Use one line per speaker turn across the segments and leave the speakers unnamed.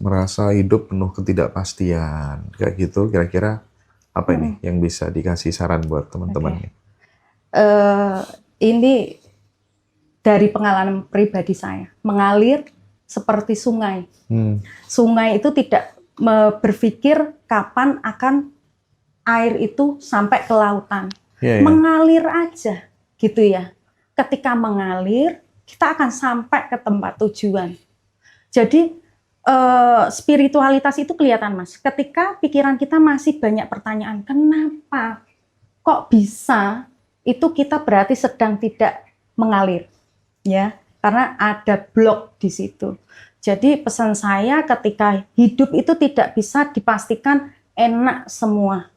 merasa hidup penuh ketidakpastian, kayak gitu, kira-kira apa ini yang bisa dikasih saran buat teman-teman nih?
Eh, ini dari pengalaman pribadi saya, mengalir seperti sungai. Sungai itu tidak berpikir kapan akan air itu sampai ke lautan. Mengalir aja, gitu ya. Ketika mengalir, kita akan sampai ke tempat tujuan. Jadi spiritualitas itu kelihatan, Mas. Ketika pikiran kita masih banyak pertanyaan, kenapa kok bisa, itu kita berarti sedang tidak mengalir, ya, karena ada blok di situ. Jadi pesan saya, ketika hidup itu tidak bisa dipastikan enak semua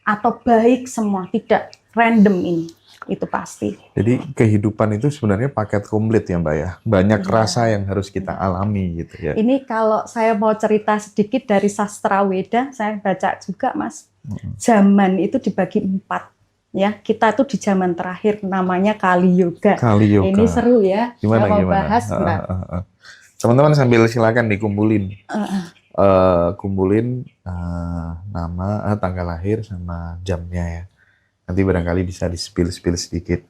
atau baik semua, tidak, random ini, itu pasti.
Jadi kehidupan itu sebenarnya paket komplit ya Mbak ya, banyak rasa yang harus kita alami gitu ya.
Ini kalau saya mau cerita sedikit dari sastra Weda, saya baca juga, Mas. Zaman itu dibagi 4. Ya, kita tuh di zaman terakhir, namanya Kali Yuga.
Kali Yuga.
Ini seru ya.
Gimana,
saya mau
gimana?
bahas, Mbak.
Teman-teman sambil silakan dikumpulin. Kumpulin nama, tanggal lahir sama jamnya ya. Nanti barangkali bisa di-spill sedikit.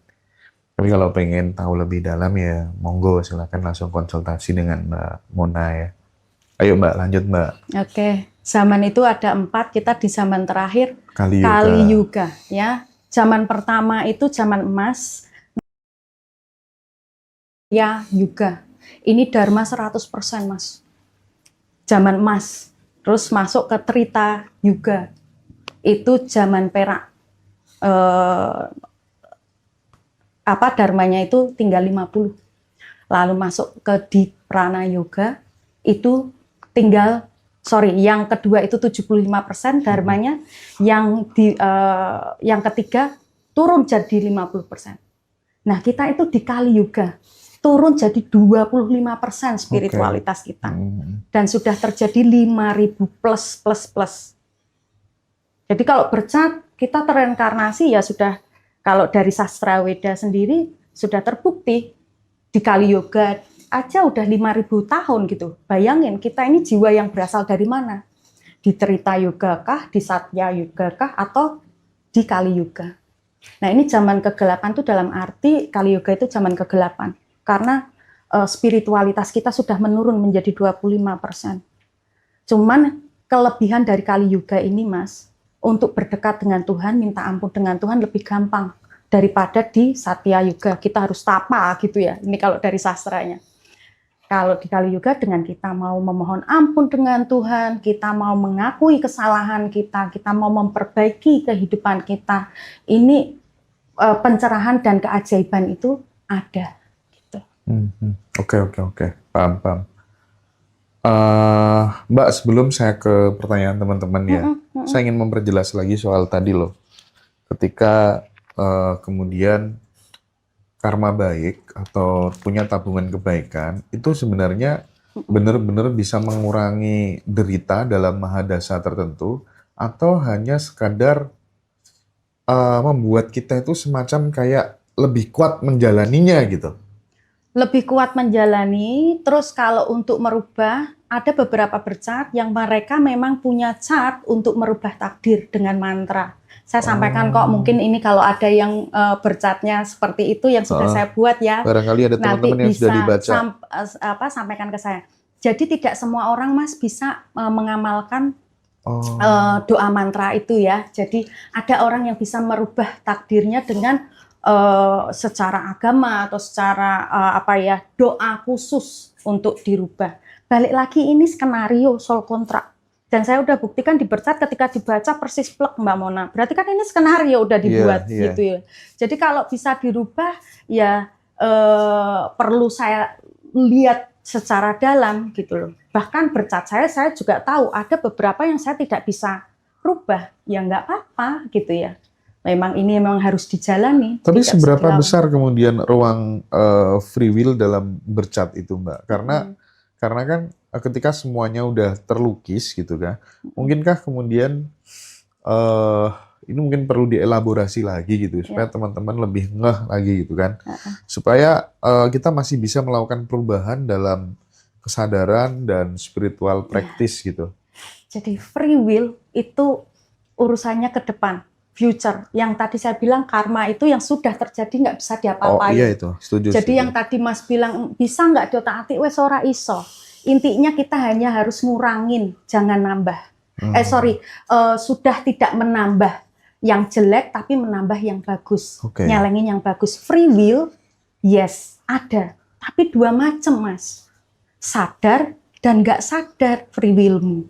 Tapi kalau pengen tahu lebih dalam ya, monggo silakan langsung konsultasi dengan Mbak Mona ya. Ayo Mbak, lanjut Mbak.
Oke, zaman itu ada 4, kita di zaman terakhir,
Kali
Yuga ya. Zaman pertama itu zaman emas, ya Yuga. Ini Dharma 100%, Mas. Zaman emas. Terus masuk ke Trita Yuga. Itu zaman perak. Dharmanya itu tinggal 50. Lalu masuk ke Diprana Yoga, itu tinggal, yang kedua itu 75% dharmanya, yang ketiga turun jadi 50%. Nah, kita itu di Kali Yuga, turun jadi 25% spiritualitas kita. Dan sudah terjadi 5.000 plus. Jadi kalau bercat, kita tereinkarnasi ya sudah, kalau dari sastra Weda sendiri sudah terbukti di Kali Yuga aja udah 5.000 tahun gitu. Bayangin, kita ini jiwa yang berasal dari mana? Di Trita Yuga kah, di Satya Yuga kah, atau di Kali Yuga? Nah, ini zaman kegelapan itu dalam arti Kali Yuga itu zaman kegelapan. Karena spiritualitas kita sudah menurun menjadi 25%. Cuman kelebihan dari Kali Yuga ini, Mas, untuk berdekat dengan Tuhan, minta ampun dengan Tuhan lebih gampang daripada di Satya Yuga. Kita harus tapa gitu ya, ini kalau dari sastranya. Kalau di Kali Yuga, dengan kita mau memohon ampun dengan Tuhan, kita mau mengakui kesalahan kita mau memperbaiki kehidupan kita, ini pencerahan dan keajaiban itu ada. Gitu.
Oke. Paham. Mbak, sebelum saya ke pertanyaan teman-teman ya, saya ingin memperjelas lagi soal tadi loh. Ketika kemudian karma baik atau punya tabungan kebaikan, itu sebenarnya benar-benar bisa mengurangi derita dalam mahadasa tertentu, atau hanya sekadar membuat kita itu semacam kayak lebih kuat menjalaninya gitu.
Lebih kuat menjalani, terus kalau untuk merubah, ada beberapa bercat yang mereka memang punya cat untuk merubah takdir dengan mantra. Saya sampaikan kok, mungkin ini kalau ada yang bercatnya seperti itu yang sudah saya buat ya.
Barangkali ada teman-teman yang sudah dibaca.
Sampaikan ke saya. Jadi tidak semua orang, Mas, bisa mengamalkan doa mantra itu ya. Jadi ada orang yang bisa merubah takdirnya dengan secara agama atau secara doa khusus untuk dirubah. Balik lagi, ini skenario soul kontrak. Dan saya udah buktikan di bercat, ketika dibaca persis plek Mbak Mona. Berarti kan ini skenario udah dibuat gitu ya. Jadi kalau bisa dirubah ya perlu saya lihat secara dalam gitu loh. Bahkan bercat saya juga tahu ada beberapa yang saya tidak bisa rubah. Ya nggak apa-apa gitu ya. Memang ini memang harus dijalani.
Tapi seberapa besar kemudian ruang free will dalam bercat itu, Mbak? Karena kan ketika semuanya udah terlukis gitu kan, mungkinkah kemudian ini mungkin perlu dielaborasi lagi gitu, supaya teman-teman lebih ngeh lagi gitu kan, supaya kita masih bisa melakukan perubahan dalam kesadaran dan spiritual practice gitu.
Jadi free will itu urusannya ke depan, future. Yang tadi saya bilang karma itu yang sudah terjadi nggak bisa
Oh
diapa-apain.
iya itu, setuju.
Jadi
setuju.
yang tadi Mas bilang bisa nggak diotak-atik wes ora iso. Intinya kita hanya harus ngurangin, jangan nambah. Sudah tidak menambah yang jelek tapi menambah yang bagus.
Oke.
Nyelengin yang bagus. Free will, yes, ada. Tapi dua macam, Mas. Sadar dan nggak sadar free willmu.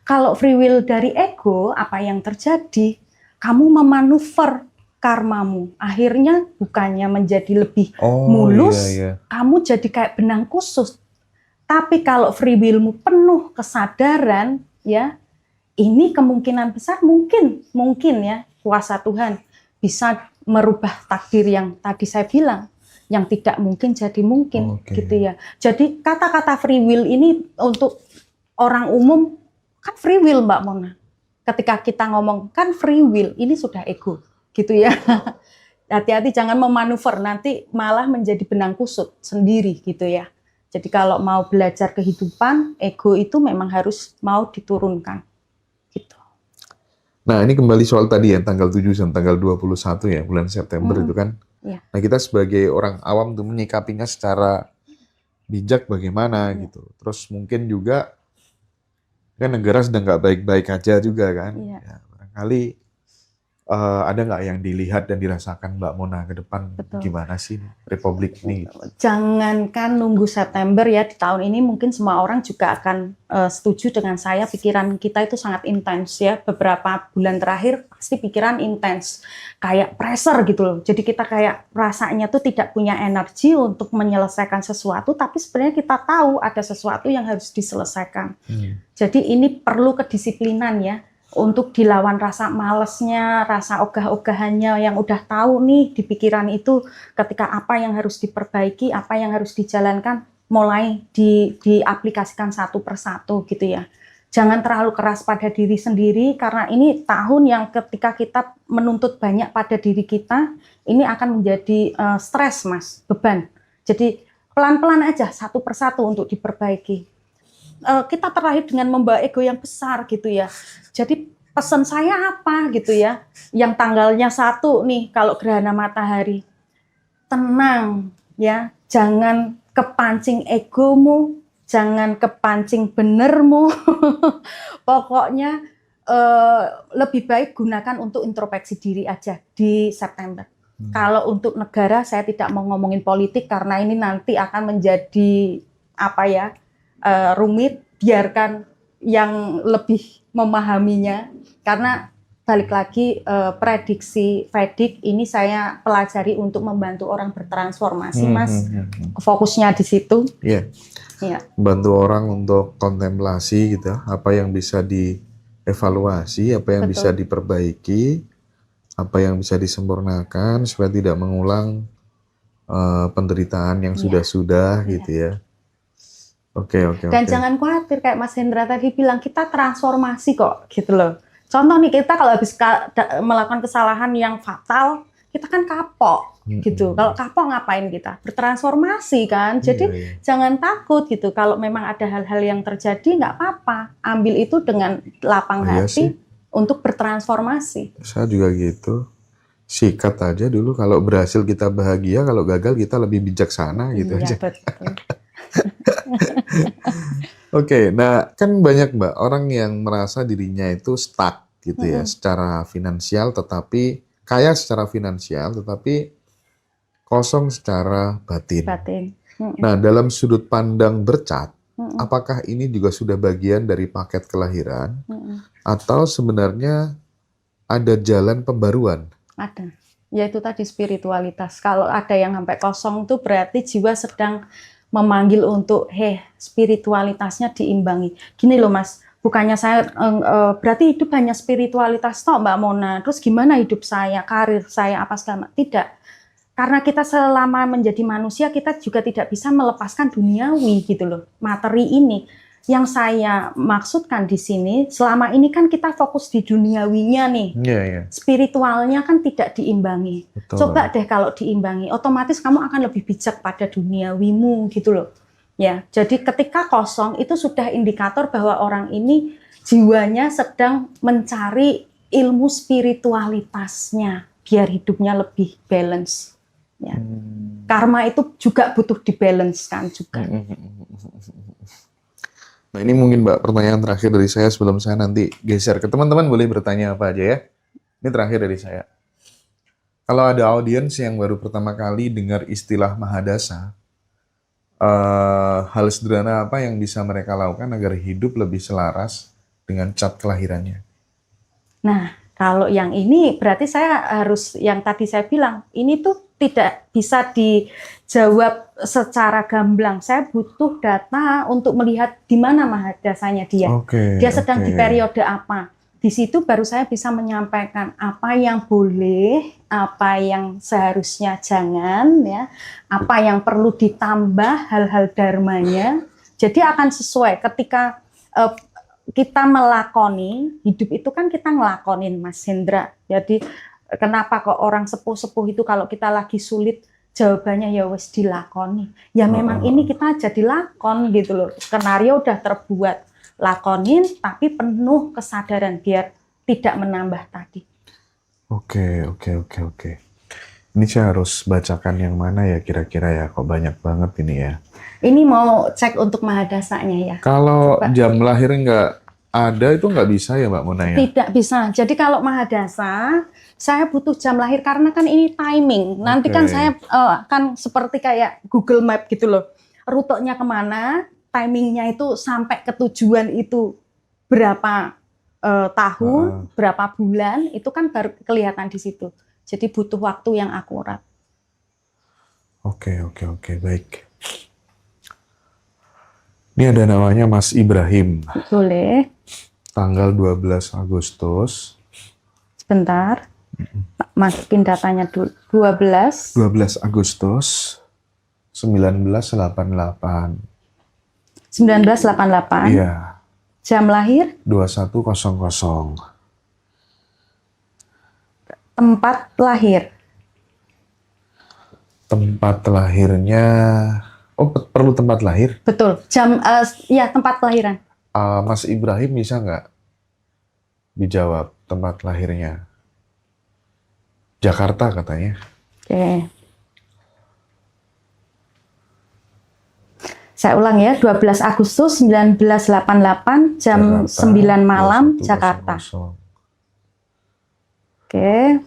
Kalau free will dari ego, apa yang terjadi? Kamu memanuver karmamu. Akhirnya bukannya menjadi lebih mulus,
Iya.
kamu jadi kayak benang khusus. Tapi kalau free willmu penuh kesadaran, ya, ini kemungkinan besar mungkin ya kuasa Tuhan bisa merubah takdir yang tadi saya bilang, yang tidak mungkin jadi mungkin, gitu ya. Jadi kata-kata free will ini untuk orang umum kan free will, Mbak Mona. Ketika kita ngomong kan free will, ini sudah ego, gitu ya. Hati-hati jangan memanuver, nanti malah menjadi benang kusut sendiri, gitu ya. Jadi kalau mau belajar kehidupan, ego itu memang harus mau diturunkan. Gitu.
Nah ini kembali soal tadi ya, tanggal 7 dan tanggal 21 ya, bulan September itu kan.
Ya.
Nah kita sebagai orang awam tuh menyikapinya secara bijak bagaimana gitu. Terus mungkin juga, kan negara sedang nggak baik-baik aja juga kan. Ya, barangkali ada nggak yang dilihat dan dirasakan Mbak Mona ke depan?
Betul.
Gimana sih Republik ini?
Jangankan nunggu September ya, di tahun ini mungkin semua orang juga akan setuju dengan saya, pikiran kita itu sangat intens ya. Beberapa bulan terakhir pasti pikiran intens, kayak pressure gitu loh. Jadi kita kayak rasanya tuh tidak punya energi untuk menyelesaikan sesuatu, tapi sebenarnya kita tahu ada sesuatu yang harus diselesaikan. Jadi ini perlu kedisiplinan ya, untuk dilawan rasa malesnya, rasa ogah-ogahannya yang udah tahu nih di pikiran itu ketika apa yang harus diperbaiki, apa yang harus dijalankan, mulai diaplikasikan satu persatu gitu ya. Jangan terlalu keras pada diri sendiri karena ini tahun yang ketika kita menuntut banyak pada diri kita, ini akan menjadi stres Mas, beban. Jadi pelan-pelan aja satu persatu untuk diperbaiki. Kita terlahir dengan membawa ego yang besar gitu ya. Jadi pesan saya apa gitu ya, yang tanggalnya 1 nih kalau gerhana matahari, tenang ya, jangan kepancing egomu, jangan kepancing benermu. Pokoknya lebih baik gunakan untuk introspeksi diri aja di September. Kalau untuk negara saya tidak mau ngomongin politik karena ini nanti akan menjadi apa ya, rumit, biarkan yang lebih memahaminya karena balik lagi prediksi Vedic ini saya pelajari untuk membantu orang bertransformasi Mas, fokusnya di situ.
Iya. Bantu orang untuk kontemplasi gitu, apa yang bisa dievaluasi, apa yang bisa diperbaiki, apa yang bisa disempurnakan supaya tidak mengulang penderitaan yang sudah-sudah gitu ya. Oke.
Dan jangan khawatir kayak Mas Hendra tadi bilang, kita transformasi kok gitu loh. Contoh nih, kita kalau habis melakukan kesalahan yang fatal, kita kan kapok gitu. Kalau kapok ngapain kita? Bertransformasi kan. Jadi jangan takut gitu. Kalau memang ada hal-hal yang terjadi nggak apa-apa. Ambil itu dengan lapang hati untuk bertransformasi.
Saya juga gitu. Sikat aja dulu, kalau berhasil kita bahagia, kalau gagal kita lebih bijaksana gitu aja.
Betul.
Oke, nah kan banyak Mbak orang yang merasa dirinya itu stuck gitu ya, secara finansial tetapi kaya secara finansial tetapi kosong secara batin. Nah, dalam sudut pandang bercat, apakah ini juga sudah bagian dari paket kelahiran atau sebenarnya ada jalan pembaruan?
Ada. Yaitu tadi spiritualitas. Kalau ada yang sampai kosong tuh berarti jiwa sedang memanggil untuk spiritualitasnya diimbangi. Gini loh Mas, bukannya saya berarti hidup hanya spiritualitas toh Mbak Mona. Terus gimana hidup saya, karir saya, apa segala macam? Tidak. Karena kita selama menjadi manusia kita juga tidak bisa melepaskan duniawi gitu loh, materi ini. Yang saya maksudkan di sini, selama ini kan kita fokus di duniawinya nih. Spiritualnya kan tidak diimbangi. Betul. Coba deh kalau diimbangi, otomatis kamu akan lebih bijak pada duniawimu gitu loh. Ya, jadi ketika kosong itu sudah indikator bahwa orang ini jiwanya sedang mencari ilmu spiritualitasnya biar hidupnya lebih balance. Ya. Karma itu juga butuh dibalance-kan juga.
Nah ini mungkin Mbak pertanyaan terakhir dari saya sebelum saya nanti geser ke teman-teman, boleh bertanya apa aja ya. Ini terakhir dari saya. Kalau ada audiens yang baru pertama kali dengar istilah Mahadasa, hal sederhana apa yang bisa mereka lakukan agar hidup lebih selaras dengan cat kelahirannya?
Nah, kalau yang ini berarti saya harus, yang tadi saya bilang, ini tuh tidak bisa dijawab secara gamblang. Saya butuh data untuk melihat di mana mahadasanya dia. Dia sedang di periode apa. Di situ baru saya bisa menyampaikan apa yang boleh, apa yang seharusnya jangan, ya, apa yang perlu ditambah hal-hal dharmanya. Jadi akan sesuai ketika kita melakoni, hidup itu kan kita ngelakonin, Mas Hendra. Jadi kenapa kok orang sepuh-sepuh itu kalau kita lagi sulit, jawabannya ya wes dilakoni. Ya memang ini kita jadi lakon gitu loh. Skenario udah terbuat. Lakonin tapi penuh kesadaran biar tidak menambah tadi.
Oke. Ini saya harus bacakan yang mana ya kira-kira ya? Kok banyak banget ini ya?
Ini mau cek untuk mahadasanya ya.
Kalau jam lahir nggak ada itu nggak bisa ya Mbak Mona ya?
Tidak bisa. Jadi kalau mahadasa, saya butuh jam lahir karena kan ini timing. Nanti kan saya kan seperti kayak Google Map gitu loh. Rutenya kemana, timingnya itu sampai ke tujuan itu berapa tahun, berapa bulan, itu kan baru kelihatan di situ. Jadi butuh waktu yang akurat.
Oke, baik. Ini ada namanya Mas Ibrahim.
Boleh.
Tanggal 12 Agustus.
Sebentar. Masukin datanya dulu. 12
Agustus 1988.
1988.
Iya.
Jam lahir?
21.00.
Tempat lahir?
Tempat lahirnya... Oh, perlu tempat lahir?
Betul. Jam, ya tempat kelahiran.
Mas Ibrahim bisa nggak dijawab tempat lahirnya? Jakarta katanya.
Oke. Saya ulang ya, 12 Agustus 1988 jam
Jakarta,
9 malam
21.00.
Jakarta. Oke.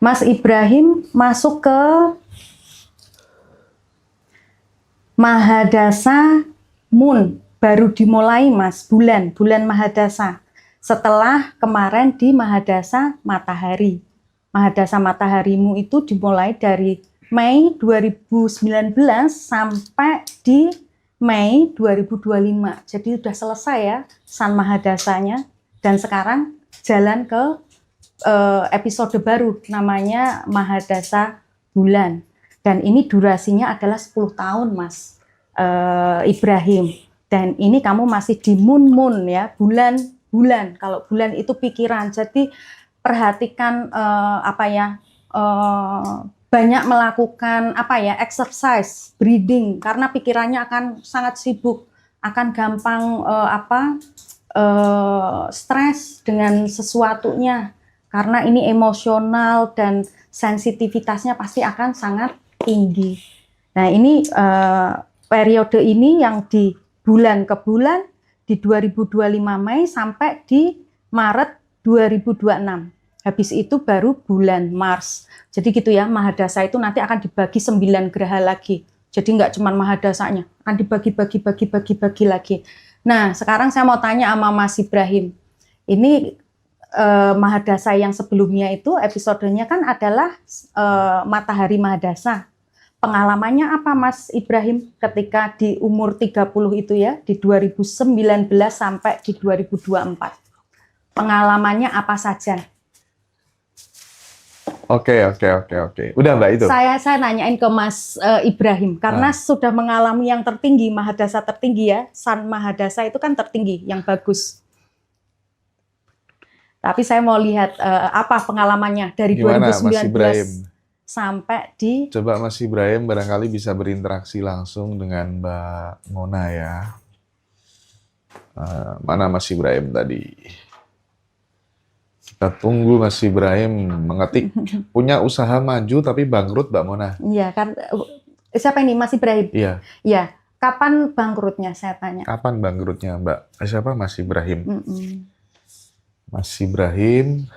Mas Ibrahim masuk ke Mahadasa Moon, baru dimulai Mas, bulan Mahadasa. Setelah kemarin di Mahadasa Matahari. Mahadasa Mataharimu itu dimulai dari Mei 2019 sampai di Mei 2025. Jadi sudah selesai ya San Mahadasanya, dan sekarang jalan ke episode baru namanya Mahadasa Bulan. Dan ini durasinya adalah 10 tahun Mas Ibrahim. Dan ini kamu masih di moon ya, bulan. Kalau bulan itu pikiran. Jadi perhatikan banyak melakukan exercise, breathing, karena pikirannya akan sangat sibuk, akan gampang stres dengan sesuatunya, karena ini emosional dan sensitivitasnya pasti akan sangat tinggi. Nah ini periode ini yang di bulan ke bulan di 2025 Mei sampai di Maret 2026. Habis itu baru bulan Mars. Jadi gitu ya, Mahadasa itu nanti akan dibagi 9 graha lagi. Jadi nggak cuma Mahadasanya, akan dibagi lagi. Nah, sekarang saya mau tanya sama Mas Ibrahim. Ini Mahadasa yang sebelumnya itu episodenya kan adalah Matahari Mahadasa. Pengalamannya apa Mas Ibrahim ketika di umur 30 itu ya, di 2019 sampai di 2024? Pengalamannya apa saja?
Oke. Udah Mbak itu?
Saya nanyain ke Mas Ibrahim, karena sudah mengalami yang tertinggi, Mahadasa tertinggi ya, San Mahadasa itu kan tertinggi, yang bagus. Tapi saya mau lihat apa pengalamannya dari
Gimana,
2019
Mas Ibrahim?
sampai di
Coba Mas Ibrahim barangkali bisa berinteraksi langsung dengan Mbak Mona ya. Mana Mas Ibrahim tadi? Kita tunggu Mas Ibrahim mengetik. Punya usaha maju tapi bangkrut Mbak Mona.
ya kan siapa ini Mas Ibrahim?
Iya.
Ya, kapan bangkrutnya saya tanya.
Kapan bangkrutnya Mbak? Siapa Mas Ibrahim?
Mm-mm.
Mas Ibrahim.